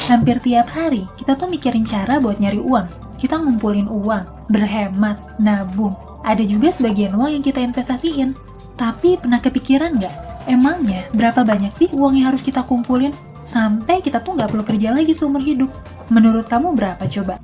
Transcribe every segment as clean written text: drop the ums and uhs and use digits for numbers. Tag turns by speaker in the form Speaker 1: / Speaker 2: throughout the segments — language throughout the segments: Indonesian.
Speaker 1: Hampir tiap hari, kita tuh mikirin cara buat nyari uang. Kita ngumpulin uang, berhemat, nabung. Ada juga sebagian uang yang kita investasiin. Tapi pernah kepikiran nggak? Emangnya berapa banyak sih uang yang harus kita kumpulin sampai kita tuh nggak perlu kerja lagi seumur hidup? Menurut kamu berapa coba?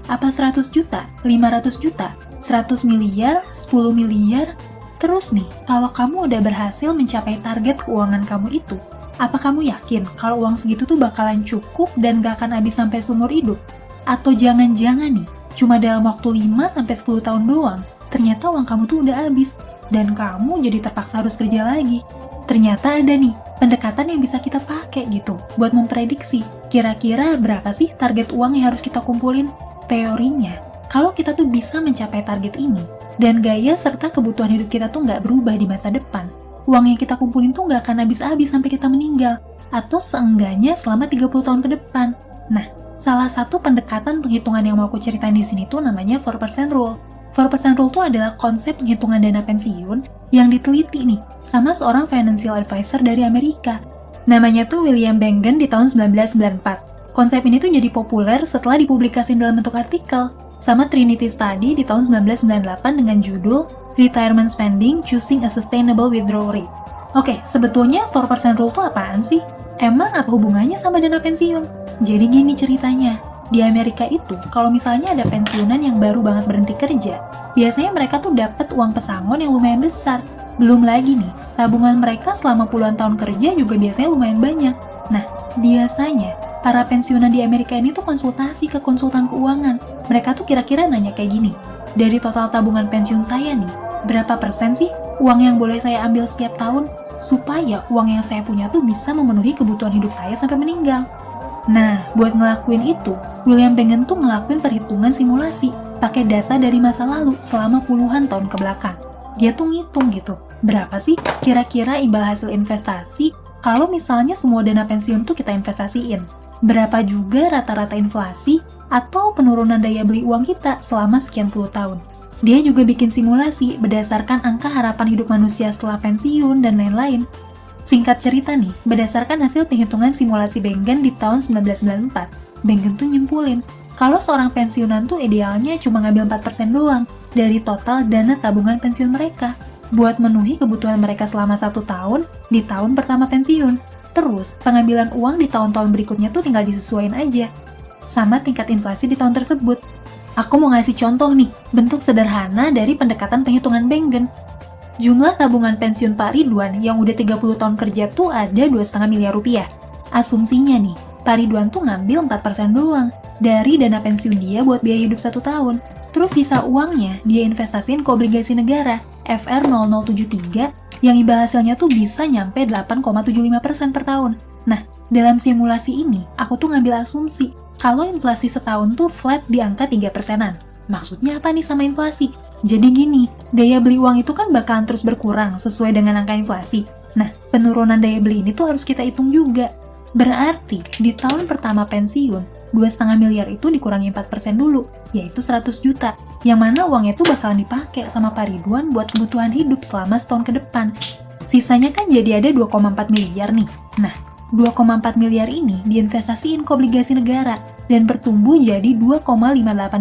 Speaker 1: Apa 100 juta? 500 juta? 100 miliar? 10 miliar? Terus nih, kalau kamu udah berhasil mencapai target keuangan kamu itu, apa kamu yakin kalau uang segitu tuh bakalan cukup dan gak akan habis sampai seumur hidup? Atau jangan-jangan nih, cuma dalam waktu 5-10 tahun doang, ternyata uang kamu tuh udah habis, dan kamu jadi terpaksa harus kerja lagi. Ternyata ada nih, pendekatan yang bisa kita pakai gitu, buat memprediksi, kira-kira berapa sih target uang yang harus kita kumpulin? Teorinya, kalau kita tuh bisa mencapai target ini, dan gaya serta kebutuhan hidup kita tuh nggak berubah di masa depan, uang yang kita kumpulin tuh nggak akan habis-habis sampai kita meninggal, atau seenggaknya selama 30 tahun ke depan. Nah, salah satu pendekatan penghitungan yang mau aku ceritain di sini tuh namanya 4% Rule. 4% Rule tuh adalah konsep penghitungan dana pensiun yang diteliti nih sama seorang financial advisor dari Amerika. Namanya tuh William Bengen di tahun 1994. Konsep ini tuh jadi populer setelah dipublikasikan dalam bentuk artikel sama Trinity Study di tahun 1998 dengan judul Retirement Spending Choosing a Sustainable Withdrawal Rate. Oke, sebetulnya 4% Rule itu apaan sih? Emang apa hubungannya sama dana pensiun? Jadi gini ceritanya, di Amerika itu kalau misalnya ada pensiunan yang baru banget berhenti kerja, biasanya mereka tuh dapat uang pesangon yang lumayan besar. Belum lagi nih, tabungan mereka selama puluhan tahun kerja juga biasanya lumayan banyak. Nah, biasanya para pensiunan di Amerika ini tuh konsultasi ke konsultan keuangan. Mereka tuh kira-kira nanya kayak gini, dari total tabungan pensiun saya nih, berapa persen sih uang yang boleh saya ambil setiap tahun supaya uang yang saya punya tuh bisa memenuhi kebutuhan hidup saya sampai meninggal. Nah, buat ngelakuin itu, William Bengen tuh ngelakuin perhitungan simulasi pakai data dari masa lalu selama puluhan tahun ke belakang. Dia tuh ngitung gitu, berapa sih kira-kira imbal hasil investasi kalau misalnya semua dana pensiun tuh kita investasiin. Berapa juga rata-rata inflasi atau penurunan daya beli uang kita selama sekian puluh tahun. Dia juga bikin simulasi berdasarkan angka harapan hidup manusia setelah pensiun dan lain-lain. Singkat cerita nih, berdasarkan hasil penghitungan simulasi Bengen di tahun 1994, Bengen tuh nyimpulin kalau seorang pensiunan tuh idealnya cuma ngambil 4% doang dari total dana tabungan pensiun mereka buat memenuhi kebutuhan mereka selama 1 tahun di tahun pertama pensiun. Terus, pengambilan uang di tahun-tahun berikutnya tuh tinggal disesuaikan aja sama tingkat inflasi di tahun tersebut. Aku mau ngasih contoh nih, bentuk sederhana dari pendekatan penghitungan Bengen. Jumlah tabungan pensiun Pak Ridwan yang udah 30 tahun kerja tuh ada 2,5 miliar rupiah. Asumsinya nih, Pak Ridwan tuh ngambil 4% doang dari dana pensiun dia buat biaya hidup 1 tahun. Terus sisa uangnya dia investasiin ke obligasi negara, FR0073, yang imbal hasilnya tuh bisa nyampe 8,75% per tahun. Nah, dalam simulasi ini, aku tuh ngambil asumsi kalau inflasi setahun tuh flat di angka 3%-an. Maksudnya apa nih sama inflasi? Jadi gini, daya beli uang itu kan bakalan terus berkurang sesuai dengan angka inflasi. Nah, penurunan daya beli ini tuh harus kita hitung juga. Berarti, di tahun pertama pensiun, 2,5 miliar itu dikurangi 4% dulu, yaitu 100 juta. Yang mana uangnya tuh bakalan dipakai sama Pak Ridwan buat kebutuhan hidup selama setahun ke depan. Sisanya kan jadi ada 2,4 miliar nih. Nah, 2,4 miliar ini diinvestasiin ke obligasi negara dan bertumbuh jadi 2,58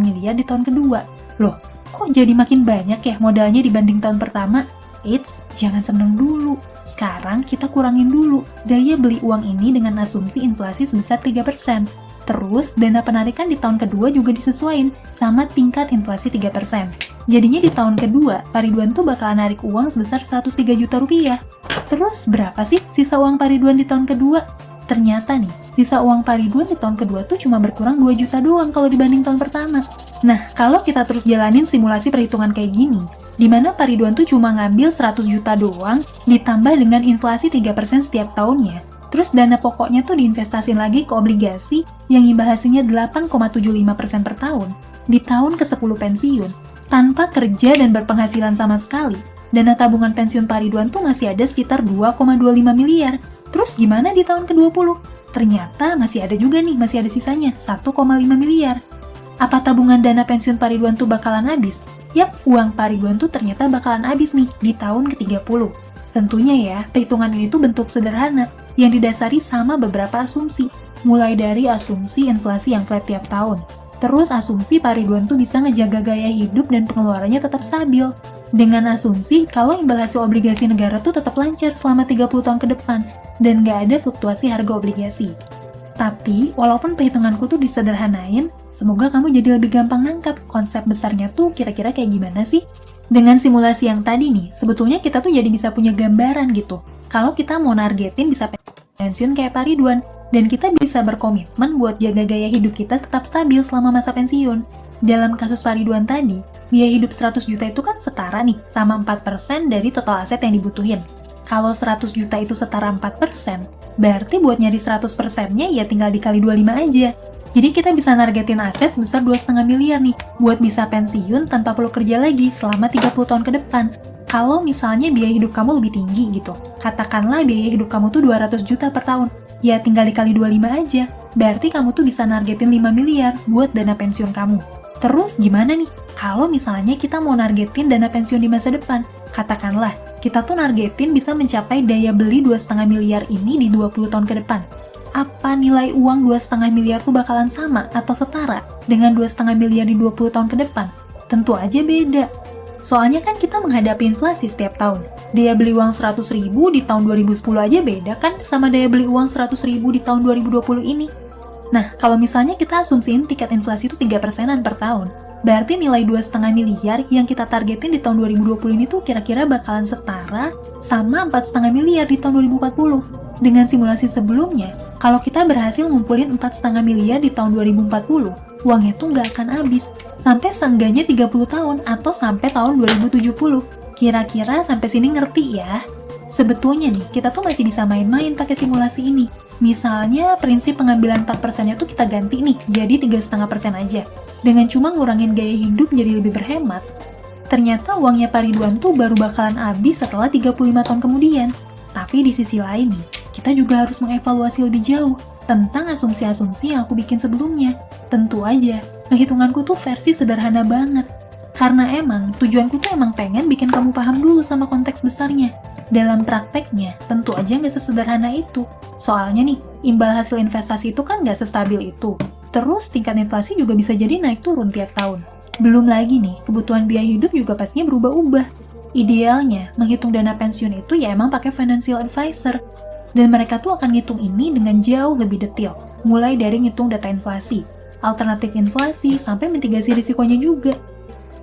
Speaker 1: miliar di tahun kedua. Loh, kok jadi makin banyak ya modalnya dibanding tahun pertama? Eits, jangan seneng dulu. Sekarang kita kurangin dulu daya beli uang ini dengan asumsi inflasi sebesar 3%. Terus, dana penarikan di tahun kedua juga disesuaikan sama tingkat inflasi 3%. Jadinya di tahun kedua, Pak Ridwan tuh bakalan narik uang sebesar 103 juta rupiah. Terus, berapa sih sisa uang Pak Ridwan di tahun kedua? Ternyata nih, sisa uang Pak Ridwan di tahun kedua tuh cuma berkurang 2 juta doang kalau dibanding tahun pertama. Nah, kalau kita terus jalanin simulasi perhitungan kayak gini, di mana Pak Ridwan tuh cuma ngambil 100 juta doang, ditambah dengan inflasi 3% setiap tahunnya, terus dana pokoknya tuh diinvestasiin lagi ke obligasi yang imbal hasilnya 8,75% per tahun di tahun ke-10 pensiun. Tanpa kerja dan berpenghasilan sama sekali, dana tabungan pensiun Pak Ridwan tuh masih ada sekitar 2,25 miliar. Terus gimana di tahun ke-20? Ternyata masih ada juga nih, masih ada sisanya, 1,5 miliar. Apa tabungan dana pensiun Pak Ridwan tuh bakalan habis? Yap, uang Pak Ridwan tuh ternyata bakalan habis nih di tahun ke-30. Tentunya ya, perhitungan ini tuh bentuk sederhana yang didasari sama beberapa asumsi. Mulai dari asumsi inflasi yang flat tiap tahun. Terus asumsi Pak Ridwan tuh bisa ngejaga gaya hidup dan pengeluarannya tetap stabil. Dengan asumsi kalau imbal hasil obligasi negara tuh tetap lancar selama 30 tahun ke depan dan nggak ada fluktuasi harga obligasi. Tapi, walaupun perhitunganku tuh disederhanain, semoga kamu jadi lebih gampang nangkap konsep besarnya tuh kira-kira kayak gimana sih? Dengan simulasi yang tadi nih, sebetulnya kita tuh jadi bisa punya gambaran gitu. Kalau kita mau nargetin bisa pensiun kayak Pak Ridwan, dan kita bisa berkomitmen buat jaga gaya hidup kita tetap stabil selama masa pensiun. Dalam kasus Pak Ridwan tadi, biaya hidup 100 juta itu kan setara nih sama 4% dari total aset yang dibutuhin. Kalau 100 juta itu setara 4%, berarti buat nyari 100%-nya ya tinggal dikali 25 aja. Jadi kita bisa nargetin aset sebesar 2,5 miliar nih, buat bisa pensiun tanpa perlu kerja lagi selama 30 tahun ke depan. Kalau misalnya biaya hidup kamu lebih tinggi gitu, katakanlah biaya hidup kamu tuh 200 juta per tahun, ya tinggal dikali 25 aja, berarti kamu tuh bisa nargetin 5 miliar buat dana pensiun kamu. Terus gimana nih, kalau misalnya kita mau nargetin dana pensiun di masa depan? Katakanlah, kita tuh nargetin bisa mencapai daya beli 2,5 miliar ini di 20 tahun ke depan. Apa nilai uang 2,5 miliar tuh bakalan sama atau setara dengan 2,5 miliar di 20 tahun ke depan? Tentu aja beda. Soalnya kan kita menghadapi inflasi setiap tahun. Daya beli uang 100 ribu di tahun 2010 aja beda kan sama daya beli uang 100 ribu di tahun 2020 ini. Nah, kalau misalnya kita asumsiin tingkat inflasi itu 3%-an per tahun, berarti nilai 2,5 miliar yang kita targetin di tahun 2020 ini tuh kira-kira bakalan setara sama 4,5 miliar di tahun 2040. Dengan simulasi sebelumnya, kalau kita berhasil ngumpulin 4,5 miliar di tahun 2040, uangnya tuh nggak akan habis, sampai seenggaknya 30 tahun atau sampai tahun 2070. Kira-kira sampai sini ngerti ya? Sebetulnya nih, kita tuh masih bisa main-main pakai simulasi ini. Misalnya, prinsip pengambilan 4%-nya tuh kita ganti nih, jadi 3,5% aja. Dengan cuma ngurangin gaya hidup jadi lebih berhemat, ternyata uangnya Pak Ridwan tuh baru bakalan habis setelah 35 tahun kemudian. Tapi di sisi lain nih, kita juga harus mengevaluasi lebih jauh tentang asumsi-asumsi yang aku bikin sebelumnya. Tentu aja, perhitunganku tuh versi sederhana banget. Karena emang, tujuanku tuh emang pengen bikin kamu paham dulu sama konteks besarnya. Dalam prakteknya, tentu aja nggak sesederhana itu. Soalnya nih, imbal hasil investasi itu kan nggak sestabil itu. Terus tingkat inflasi juga bisa jadi naik turun tiap tahun. Belum lagi nih, kebutuhan biaya hidup juga pastinya berubah-ubah. Idealnya, menghitung dana pensiun itu ya emang pakai financial advisor. Dan mereka tuh akan ngitung ini dengan jauh lebih detail. Mulai dari ngitung data inflasi, alternatif inflasi, sampai mitigasi risikonya juga.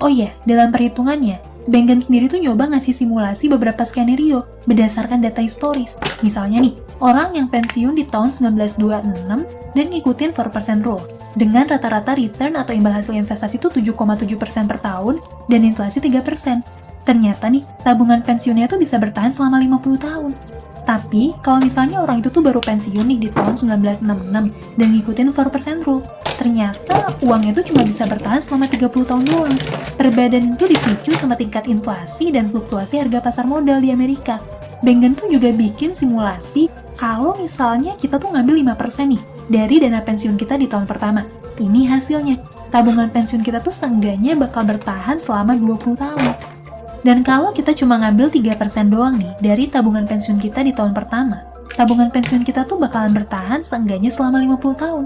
Speaker 1: Oh iya, dalam perhitungannya, Bengen sendiri tuh nyoba ngasih simulasi beberapa skenario berdasarkan data historis. Misalnya nih, orang yang pensiun di tahun 1926 dan ngikutin 4% rule, dengan rata-rata return atau imbal hasil investasi itu 7,7% per tahun dan inflasi 3%. Ternyata nih, tabungan pensiunnya tuh bisa bertahan selama 50 tahun. Tapi, kalau misalnya orang itu tuh baru pensiun nih di tahun 1966 dan ngikutin 4% rule, ternyata uangnya tuh cuma bisa bertahan selama 30 tahun doang. Perbedaan itu dipicu sama tingkat inflasi dan fluktuasi harga pasar modal di Amerika. Bengen tuh juga bikin simulasi kalau misalnya kita tuh ngambil 5% nih dari dana pensiun kita di tahun pertama. Ini hasilnya, tabungan pensiun kita tuh seenggaknya bakal bertahan selama 20 tahun. Dan kalau kita cuma ngambil 3% doang nih dari tabungan pensiun kita di tahun pertama, tabungan pensiun kita tuh bakalan bertahan seenggaknya selama 50 tahun.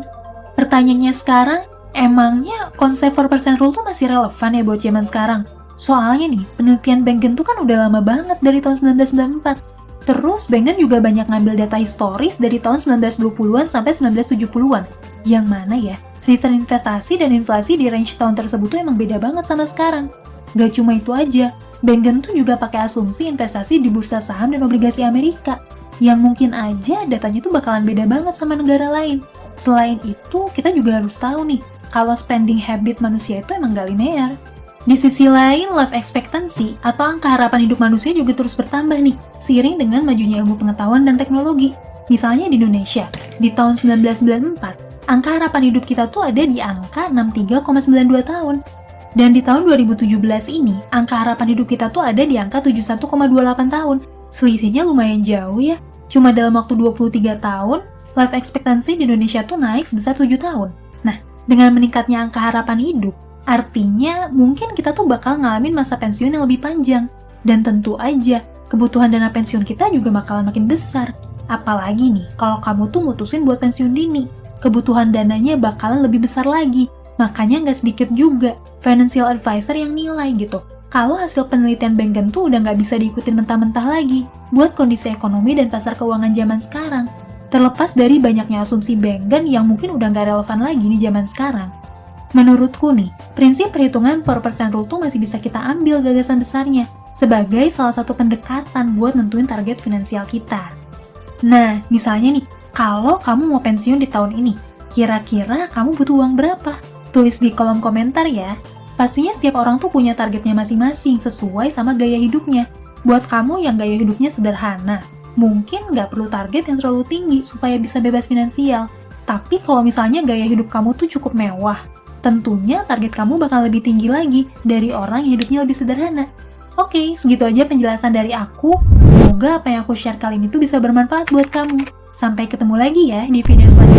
Speaker 1: Pertanyaannya sekarang, emangnya konsep 4% rule tuh masih relevan ya buat zaman sekarang? Soalnya nih, penelitian Bengen tuh kan udah lama banget dari tahun 1994. Terus Bengen juga banyak ngambil data historis dari tahun 1920-an sampai 1970-an. Yang mana ya, return investasi dan inflasi di range tahun tersebut tuh emang beda banget sama sekarang. Gak cuma itu aja, Bengen tuh juga pakai asumsi investasi di bursa saham dan obligasi Amerika, yang mungkin aja datanya tuh bakalan beda banget sama negara lain. Selain itu, kita juga harus tahu nih, kalau spending habit manusia itu emang gak linear. Di sisi lain, life expectancy atau angka harapan hidup manusia juga terus bertambah nih, seiring dengan majunya ilmu pengetahuan dan teknologi. Misalnya di Indonesia, di tahun 1994, angka harapan hidup kita tuh ada di angka 63,92 tahun. Dan di tahun 2017 ini, angka harapan hidup kita tuh ada di angka 71,28 tahun. Selisihnya lumayan jauh ya. Cuma dalam waktu 23 tahun, life expectancy di Indonesia tuh naik sebesar 7 tahun. Nah, dengan meningkatnya angka harapan hidup, artinya mungkin kita tuh bakal ngalamin masa pensiun yang lebih panjang. Dan tentu aja, kebutuhan dana pensiun kita juga bakalan makin besar. Apalagi nih, kalau kamu tuh mutusin buat pensiun dini. kebutuhan dananya bakalan lebih besar lagi. Makanya nggak sedikit juga financial advisor yang nilai gitu. Kalau hasil penelitian Bengen tuh udah nggak bisa diikutin mentah-mentah lagi buat kondisi ekonomi dan pasar keuangan zaman sekarang. Terlepas dari banyaknya asumsi Bengen yang mungkin udah nggak relevan lagi di zaman sekarang. Menurutku nih, prinsip perhitungan 4% rule tuh masih bisa kita ambil gagasan besarnya sebagai salah satu pendekatan buat nentuin target finansial kita. Nah, misalnya nih, kalau kamu mau pensiun di tahun ini, kira-kira kamu butuh uang berapa? Tulis di kolom komentar ya. Pastinya setiap orang tuh punya targetnya masing-masing sesuai sama gaya hidupnya. Buat kamu yang gaya hidupnya sederhana, mungkin nggak perlu target yang terlalu tinggi supaya bisa bebas finansial. Tapi kalau misalnya gaya hidup kamu tuh cukup mewah, tentunya target kamu bakal lebih tinggi lagi dari orang yang hidupnya lebih sederhana. Oke, segitu aja penjelasan dari aku. Semoga apa yang aku share kali ini tuh bisa bermanfaat buat kamu. Sampai ketemu lagi ya di video selanjutnya.